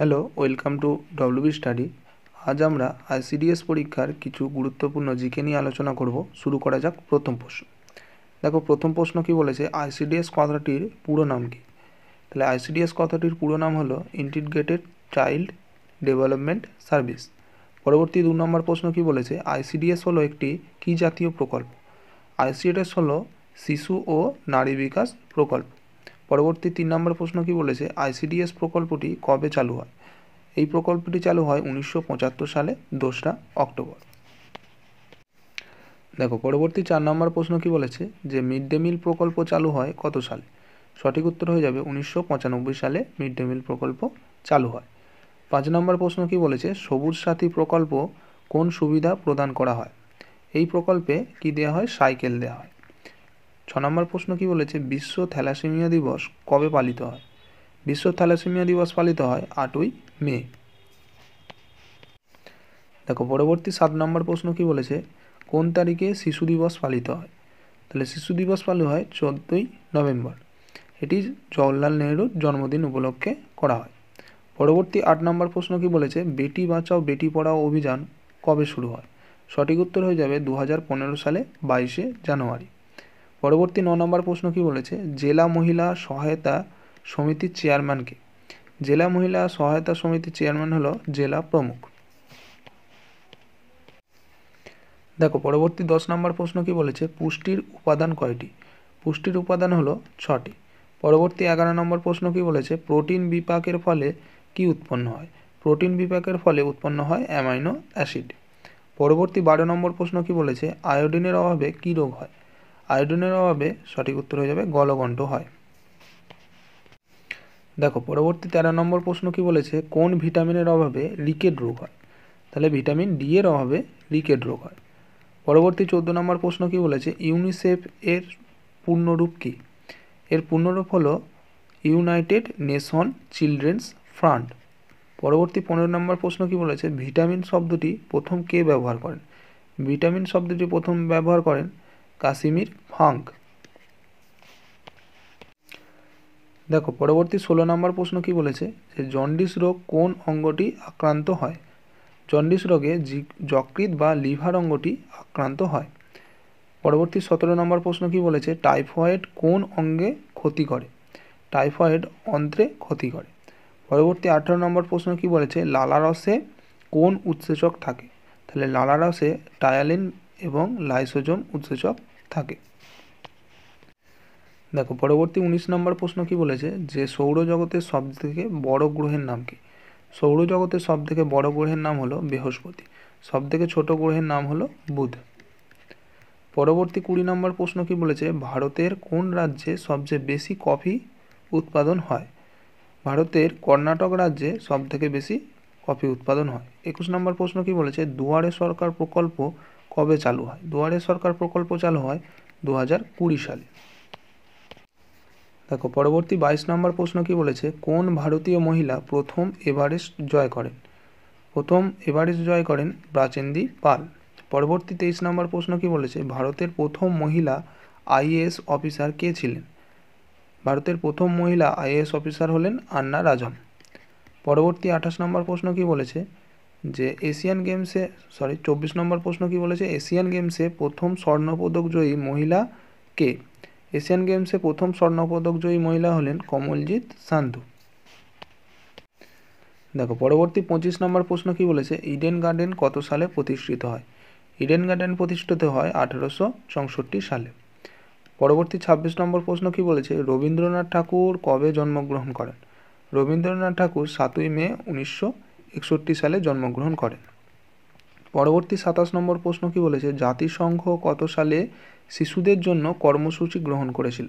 Hello, welcome to WB study. আজ আমরা ICDS পরীক্ষার কিছু গুরুত্বপূর্ণ জিকে নিয়ে আলোচনা করব। শুরু করা যাক প্রথম প্রশ্ন। দেখো, প্রথম প্রশ্ন কি বলেছে, আইসিডিএস কথাটির পুরো নাম কি? তাহলে আইসিডিএস কথাটির পুরো নাম হলো ইন্টিগ্রেটেড চাইল্ড ডেভেলপমেন্ট সার্ভিস। পরবর্তী 2 নম্বর প্রশ্ন কি বলেছে, আইসিডিএস হলো একটি কী জাতীয় প্রকল্প? আইসিডিএস হলো শিশু ও নারী বিকাশ প্রকল্প। পরবর্তী 3 নম্বর প্রশ্ন কি বলেছে, আইসিডিএস প্রকল্পটি কবে চালু হয়? এই প্রকল্পটি চালু হয় 1975 সালে 2রা অক্টোবর। দেখো, পরবর্তী 4 নম্বর প্রশ্ন কি বলেছে, যে মিড ডে মিল প্রকল্প চালু হয় কত সালে? সঠিক উত্তর হয়ে যাবে 1995 সালে মিড ডে মিল প্রকল্প চালু হয়। 5 নম্বর প্রশ্ন কি বলেছে, সবুজ সাথী প্রকল্প কোন সুবিধা প্রদান করা হয়? এই প্রকল্পে কি দেওয়া হয়? সাইকেল দেওয়া হয়। 6 নম্বর প্রশ্ন কি বলেছে, বিশ্ব থ্যালাসেমিয়া দিবস কবে পালিত হয়? বিশ্ব থ্যালাসেমিয়া দিবস পালিত হয় 8ই মে। দেখো, পরবর্তী 7 নম্বর প্রশ্ন কি বলেছে, কোন তারিখে শিশু দিবস পালিত হয়? তাহলে শিশু দিবস পালিত হয় 14ই নভেম্বর। এটি জওহরলাল নেহরুর জন্মদিন উপলক্ষে করা হয়। পরবর্তী 8 নম্বর প্রশ্ন কি বলেছে, বেটি বাঁচাও বেটি পড়াও অভিযান কবে শুরু হয়? সঠিক উত্তর হয়ে যাবে 2015 সালে 22শে জানুয়ারি। পরবর্তী 9 নম্বর প্রশ্ন কি বলেছে, জেলা মহিলা সহায়তা সমিতির চেয়ারম্যানকে? জেলা মহিলা সহায়তা সমিতির চেয়ারম্যান হলো জেলা প্রমুখ। দেখো, পরবর্তী 10 নম্বর প্রশ্ন কি বলেছে, পুষ্টির উপাদান কয়টি? পুষ্টির উপাদান হলো 6টি। পরবর্তী 11 নম্বর প্রশ্ন কি বলেছে, প্রোটিন বিপাকের ফলে কি উৎপন্ন হয়? প্রোটিন বিপাকের ফলে উৎপন্ন হয় অ্যামাইনো অ্যাসিড। পরবর্তী 12 নম্বর প্রশ্ন কি বলেছে, আয়োডিনের অভাবে কি রোগ হয়? আয়োডিনের অভাবে সঠিক উত্তর হয়ে যাবে গলগণ্ড হয়। দেখো, পরবর্তী 13 নম্বর প্রশ্ন কি বলেছে, কোন ভিটামিনের অভাবে রিকেট রোগ হয়? তাহলে ভিটামিন ডি এর অভাবে রিকেট রোগ হয়। পরবর্তী 14 নম্বর প্রশ্ন কি বলেছে, ইউনিসেফ এর পূর্ণরূপ কী? এর পূর্ণরূপ হলো ইউনাইটেড নেশন চিলড্রেন্স ফান্ড। পরবর্তী 15 নম্বর প্রশ্ন কি বলেছে, ভিটামিন শব্দটি প্রথম কে ব্যবহার করেন? ভিটামিন শব্দটি প্রথম ব্যবহার করেন কাসিমির ফাঙ্ক। দেখো, পরবর্তী 16 নম্বর প্রশ্ন কি বলেছে, যে জন্ডিস রোগ কোন অঙ্গটি আক্রান্ত হয়? জন্ডিস রোগে যকৃৎ বা লিভার অঙ্গটি আক্রান্ত হয়। পরবর্তী 17 নম্বর প্রশ্ন কি বলেছে, টাইফয়েড কোন অঙ্গে ক্ষতি করে? টাইফয়েড অন্ত্রে ক্ষতি করে। পরবর্তী 18 নম্বর প্রশ্ন কি বলেছে, লালারসে কোন উৎসেচক থাকে? তাহলে লালারসে টায়ালিন এবং লাইসোজোম উৎসেচক থাকে। দেখো, পরবর্তী 19 নম্বর প্রশ্ন কি বলেছে, যে সৌরজগতের সবথেকে বড় গ্রহের নাম কি? সৌরজগতের সবথেকে বড় গ্রহের নাম হলো বৃহস্পতি। সবথেকে ছোট গ্রহের নাম হলো বুধ। পরবর্তী 20 নম্বর প্রশ্ন কি বলেছে, ভারতের কোন রাজ্যে সবচেয়ে বেশি কফি উৎপাদন হয়? ভারতের কর্ণাটক রাজ্যে সবথেকে বেশি কফি উৎপাদন হয়। 21 নম্বর প্রশ্ন কি বলেছে, দুয়ারে সরকার প্রকল্প কবে চালু হয়? দুয়ারে সরকার প্রকল্প চালু হয় 2020 সালে। দেখো, পরবর্তী 22 নম্বর প্রশ্ন কি বলেছে, কোন ভারতীয় মহিলা প্রথম এভারেস্ট জয় করেন? প্রথম এভারেস্ট জয় করেন ব্রাচেন্দি পাল। পরবর্তী 23 নম্বর প্রশ্ন কি বলেছে, ভারতের প্রথম মহিলা আইএএস অফিসার কে ছিলেন? ভারতের প্রথম মহিলা আইএএস অফিসার হলেন আন্না রাজন। পরবর্তী 28 নম্বর প্রশ্ন কি বলেছে, যে এশিয়ান গেমসে 24 নম্বর প্রশ্ন কি বলেছে, এশিয়ান গেমসে প্রথম স্বর্ণপদক জয়ী মহিলা কে? এশিয়ান গেমসে প্রথম স্বর্ণপদক জয়ী মহিলা হলেন কমলজিৎ সান্ধু। দেখো, পরবর্তী 25 নম্বর প্রশ্ন কি বলেছে, ইডেন গার্ডেন কত সালে প্রতিষ্ঠিত হয়? ইডেন গার্ডেন প্রতিষ্ঠিত হয় 1864 সালে। পরবর্তী 26 নম্বর প্রশ্ন কি বলেছে, রবীন্দ্রনাথ ঠাকুর কবে জন্মগ্রহণ করেন? রবীন্দ্রনাথ ঠাকুর 7ই মে 1961 সালে জন্মগ্রহণ করেন। পরবর্তী 27 নম্বর প্রশ্ন কি বলেছে, জাতিসংঘ কত সালে শিশুদের জন্য কর্মসূচি গ্রহণ করেছিল?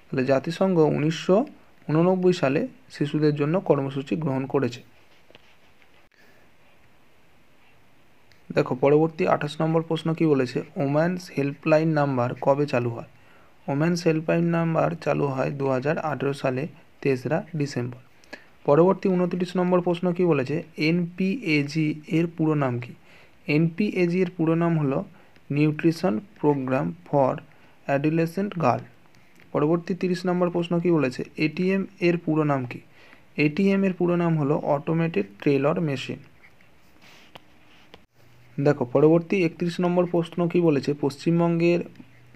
তাহলে জাতিসংঘ 1989 সালে শিশুদের জন্য কর্মসূচি গ্রহণ করেছে। দেখো, পরবর্তী 28 নম্বর প্রশ্ন কি বলেছে, ওম্যানস হেল্পলাইন নাম্বার কবে চালু হয়? ওম্যানস হেল্পলাইন নাম্বার চালু হয় 2018 সালে 3রা ডিসেম্বর। পরবর্তী 29 নম্বর প্রশ্ন কি বলেছে, এনপিএজি এর পুরো নাম কি? এনপিএজি এর পুরো নাম হলো nutrition programme for adolescent girl. পরবর্তী 30 নম্বর প্রশ্ন কি বলেছে, এটিএম এর পুরো নাম কি? এটিএম এর পুরো নাম হলো অটোমেটেড টেলর মেশিন। দেখো পরবর্তী 31 নম্বর প্রশ্ন কি বলেছে,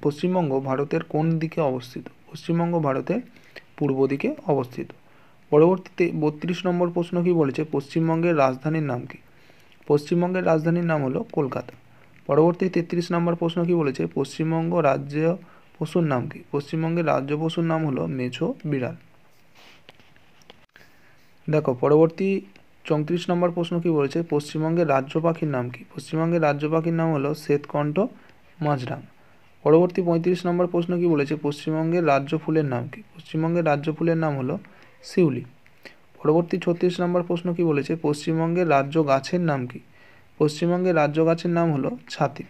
পশ্চিমবঙ্গ ভারতের কোন দিকে অবস্থিত? পশ্চিমবঙ্গ ভারতের পূর্ব দিকে অবস্থিত। পরবর্তীতে 32 নম্বর প্রশ্ন কি বলেছে, পশ্চিমবঙ্গের রাজধানীর নাম কি? পশ্চিমবঙ্গের রাজধানীর নাম হলো কলকাতা। পরবর্তী 33 নম্বর প্রশ্ন কি বলেছে, পশ্চিমবঙ্গ রাজ্য পশুর নাম কি? পশ্চিমবঙ্গের রাজ্য পশুর নাম হলো মেছো বিড়াল। দেখো পরবর্তী 34 নম্বর প্রশ্ন কি বলেছে, পশ্চিমবঙ্গের রাজ্য পাখির নাম কি? পশ্চিমবঙ্গের রাজ্য পাখির নাম হলো শ্বেতকণ্ঠ মাছরাঙা। পরবর্তী 35 নম্বর প্রশ্ন কি বলেছে, পশ্চিমবঙ্গের রাজ্য ফুলের নাম কি? পশ্চিমবঙ্গের রাজ্য ফুলের নাম হলো শিউলি। পরবর্তী 36 নম্বর প্রশ্ন কি বলেছে, পশ্চিমবঙ্গের রাজ্য গাছের নাম কি? পশ্চিমবঙ্গের রাজ্য গাছের নাম হলো ছাতি।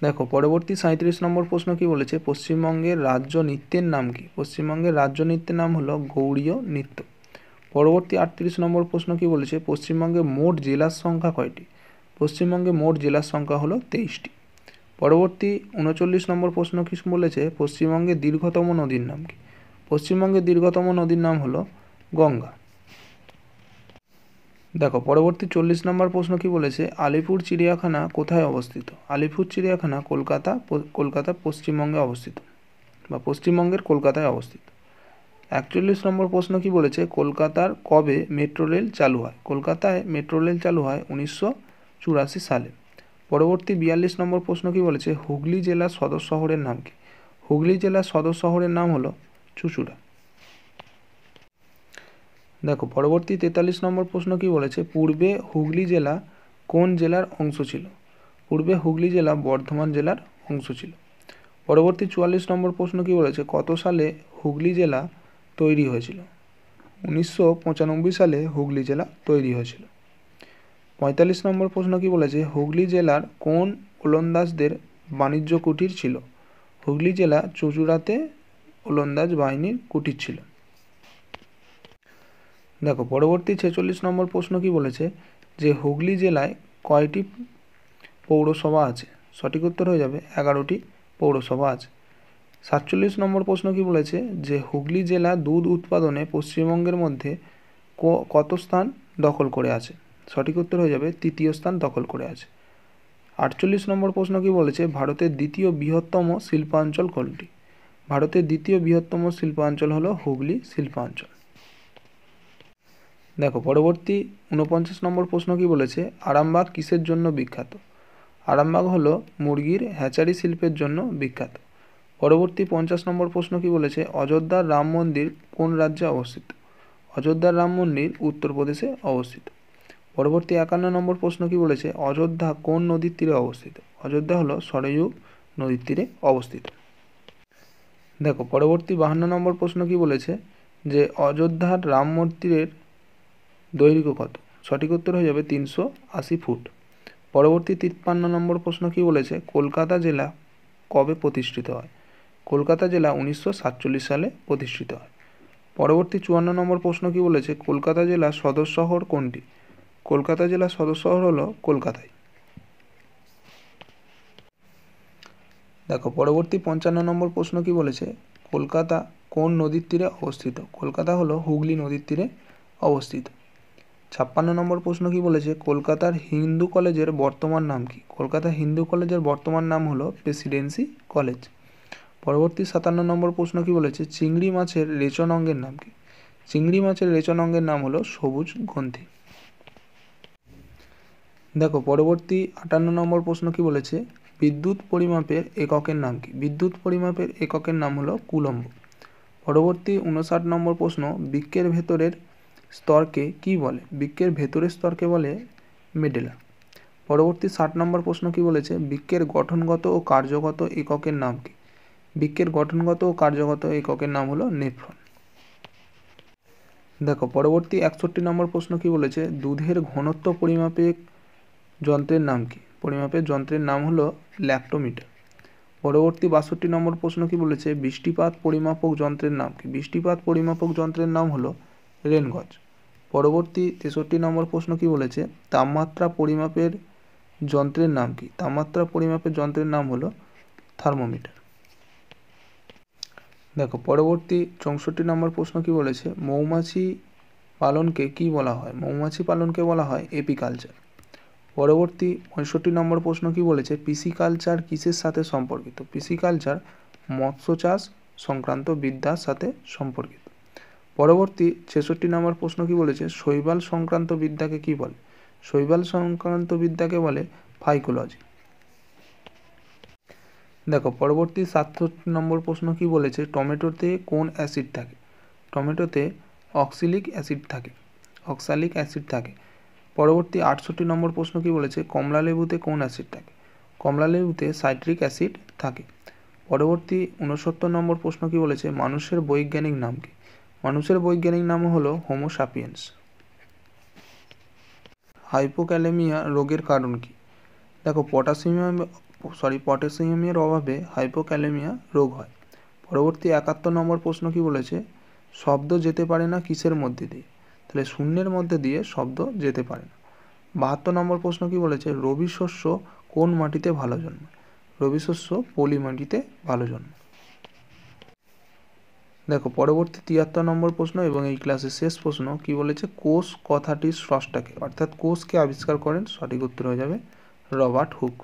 দেখো পরবর্তী 37 নম্বর প্রশ্ন কি বলেছে, পশ্চিমবঙ্গের রাজ্য নৃত্যের নাম কি? পশ্চিমবঙ্গের রাজ্য নৃত্যের নাম হলো গৌড়ীয় নৃত্য। পরবর্তী 38 নম্বর প্রশ্ন কি বলেছে, পশ্চিমবঙ্গে মোট জেলার সংখ্যা কয়টি? পশ্চিমবঙ্গে মোট জেলার সংখ্যা হলো 23টি। পরবর্তী 39 নম্বর প্রশ্ন কি বলেছে, পশ্চিমবঙ্গের দীর্ঘতম নদীর নাম কি? পশ্চিমবঙ্গের দীর্ঘতম নদীর নাম হলো গঙ্গা। দেখো পরবর্তী 40 নম্বর প্রশ্ন কি বলেছে, আলিপুর চিড়িয়াখানা কোথায় অবস্থিত? আলিপুর চিড়িয়াখানা কলকাতা পশ্চিমবঙ্গে অবস্থিত বা পশ্চিমবঙ্গের কলকাতায় অবস্থিত। 41 নম্বর প্রশ্ন কি বলেছে, কলকাতার কবে মেট্রো রেল চালু হয়? কলকাতায় মেট্রো রেল চালু হয় 1984 সালে। পরবর্তী 42 নম্বর প্রশ্ন কি বলেছে, হুগলি জেলার সদর শহরের নাম কি? হুগলি জেলার সদর শহরের নাম হলো চুঁচুড়া। দেখো পরবর্তী 43 নম্বর প্রশ্ন কি বলেছে, পূর্বে হুগলি জেলা কোন জেলার অংশ ছিল? পূর্বে হুগলি জেলা বর্ধমান জেলার অংশ ছিল। পরবর্তী 44 নম্বর প্রশ্ন কি বলেছে, কত সালে হুগলি জেলা তৈরি হয়েছিল? 1995 সালে হুগলি জেলা তৈরি হয়েছিল। 45 নম্বর প্রশ্ন কি বলেছে, হুগলি জেলার কোন ওলন্দাজদের বাণিজ্য কুটির ছিল? হুগলি জেলা চুঁচুড়াতে ওলন্দাজ বাহিনীর কুটির ছিল। দেখো পরবর্তী 46 নম্বর প্রশ্ন কি বলেছে, যে হুগলি জেলায় কয়টি পৌরসভা আছে? সঠিক উত্তর হয়ে যাবে 11টি পৌরসভা আছে। 47 নম্বর প্রশ্ন কি বলেছে, যে হুগলি জেলা দুধ উৎপাদনে পশ্চিমবঙ্গের মধ্যে কত স্থান দখল করে আছে? সঠিক উত্তর হয়ে যাবে 3য় স্থান দখল করে আছে। 48 নম্বর প্রশ্ন কি বলেছে, ভারতের দ্বিতীয় বৃহত্তম শিল্পাঞ্চল কোনটি? ভারতের দ্বিতীয় বৃহত্তম শিল্পাঞ্চল হলো হুগলি শিল্পাঞ্চল। দেখো পরবর্তী 49 নম্বর প্রশ্ন কি বলেছে, আরামবাগ কিসের জন্য বিখ্যাত? আরামবাগ হলো মুরগির হ্যাচারি শিল্পের জন্য বিখ্যাত। পরবর্তী 50 নম্বর প্রশ্ন কি বলেছে, অযোধ্যার রাম মন্দির কোন রাজ্যে অবস্থিত? অযোধ্যার রাম মন্দির উত্তরপ্রদেশে অবস্থিত। পরবর্তী 51 নম্বর প্রশ্ন কি বলেছে, অযোধ্যা কোন নদীর তীরে অবস্থিত? অযোধ্যা হলো সরয়ূ নদীর তীরে অবস্থিত। দেখো পরবর্তী 52 নম্বর প্রশ্ন কি বলেছে, যে অযোধ্যার রাম মন্দিরের দৈর্ঘ্য কত? সঠিক উত্তর হয়ে যাবে 380 ফুট। পরবর্তী 53 নম্বর প্রশ্ন কি বলেছে, কলকাতা জেলা কবে প্রতিষ্ঠিত হয়? কলকাতা জেলা 1947 সালে প্রতিষ্ঠিত হয়। পরবর্তী 54 নম্বর প্রশ্ন কি বলেছে, কলকাতা জেলার সদর শহর কোনটি? কলকাতা জেলার সদর শহর হলো কলকাতায়। দেখো পরবর্তী 55 নম্বর প্রশ্ন কি বলেছে, কলকাতা কোন নদীর তীরে অবস্থিত? কলকাতা হলো হুগলি নদীর তীরে অবস্থিত। 56 নম্বর প্রশ্ন কি বলেছে, কলকাতার হিন্দু কলেজের বর্তমান নাম কি? কলকাতা হিন্দু কলেজের বর্তমান নাম হলো প্রেসিডেন্সি কলেজ। পরবর্তী 57 নম্বর প্রশ্ন কি বলেছে, চিংড়ি মাছের রেচন অঙ্গের নাম কি? চিংড়ি মাছের রেচন অঙ্গের নাম হলো সবুজ গ্রন্থি। দেখো পরবর্তী 58 নম্বর প্রশ্ন কি বলেছে, বিদ্যুৎ পরিমাপের এককের নাম কি? বিদ্যুৎ পরিমাপের এককের নাম হলো কুলম্ব। পরবর্তী 59 নম্বর প্রশ্ন, বৃক্কের ভেতরের স্তরকে কি বলে? বৃক্কের ভেতরের স্তরকে বলে মেডেলা। পরবর্তী 60 নম্বর প্রশ্ন কি বলেছে, বৃক্কের গঠনগত ও কার্যগত এককের নাম কি? বৃক্কের গঠনগত ও কার্যগত এককের নাম হলো নেফ্রন। দেখো পরবর্তী 61 নম্বর প্রশ্ন কি বলেছে, দুধের ঘনত্ব পরিমাপের যন্ত্রের নাম কি? পরিমাপের যন্ত্রের নাম হলো ল্যাক্টোমিটার। পরবর্তী 62 নম্বর প্রশ্ন কি বলেছে, বৃষ্টিপাত পরিমাপক যন্ত্রের নাম কি? বৃষ্টিপাত পরিমাপক যন্ত্রের নাম হলো রেনগজ। পরবর্তী 63 নম্বর প্রশ্ন কি বলেছে, তাপমাত্রা পরিমাপের যন্ত্রের নাম কি? তাপমাত্রা পরিমাপের যন্ত্রের নাম হলো থার্মোমিটার। দেখো পরবর্তী 64 নম্বর প্রশ্ন কি বলেছে, মৌমাছি পালনকে কি বলা হয়? মৌমাছি পালনকে বলা হয় এপিকালচার। পরবর্তী 65 নম্বর প্রশ্ন কি বলেছে, পিসিকালচার কিসের সাথে সম্পর্কিত? পিসিকালচার মৎস্য চাষ সংক্রান্ত বিদ্যার সাথে সম্পর্কিত। পরবর্তী 66 নম্বর প্রশ্ন কি বলেছে, শৈবাল সংক্রান্ত বিদ্যাকে কি বলে? শৈবাল সংক্রান্ত বিদ্যাকে বলে ফাইকোলজি। দেখো পরবর্তী 67 নম্বর প্রশ্ন কি বলেছে, টমেটোতে কোন অ্যাসিড থাকে? টমেটোতে অক্সালিক অ্যাসিড থাকে। পরবর্তী 68 নম্বর প্রশ্ন কি বলেছে, কমলা লেবুতে কোন অ্যাসিড থাকে? কমলা লেবুতে সাইট্রিক অ্যাসিড থাকে। পরবর্তী 69 নম্বর প্রশ্ন কি বলেছে, মানুষের বৈজ্ঞানিক নাম কি? মানুষের বৈজ্ঞানিক নাম হলো হোমো সাপিয়েন্স। হাইপোক্যালেমিয়া রোগের কারণ কি? দেখো পটাশিয়ামের অভাবে হাইপোক্যালেমিয়া রোগ হয়। পরবর্তী 71 নম্বর প্রশ্ন কি বলেছে, শব্দ যেতে পারে না কিসের মধ্যে দিয়ে? তাহলে শূন্যের মধ্যে দিয়ে শব্দ যেতে পারে না। 72 নম্বর প্রশ্ন কি বলেছে, রবি শস্য কোন মাটিতে ভালো জন্মায়? রবি শস্য পলি মাটিতে ভালো জন্মায়। দেখো পরবর্তী 73 নম্বর প্রশ্ন এবং এই ক্লাসের শেষ প্রশ্ন কি বলেছে, কোষ কথাটির স্রষ্টাকে, অর্থাৎ কোষকে আবিষ্কার করেন? সঠিক উত্তর হয়ে যাবে রবার্ট হুক।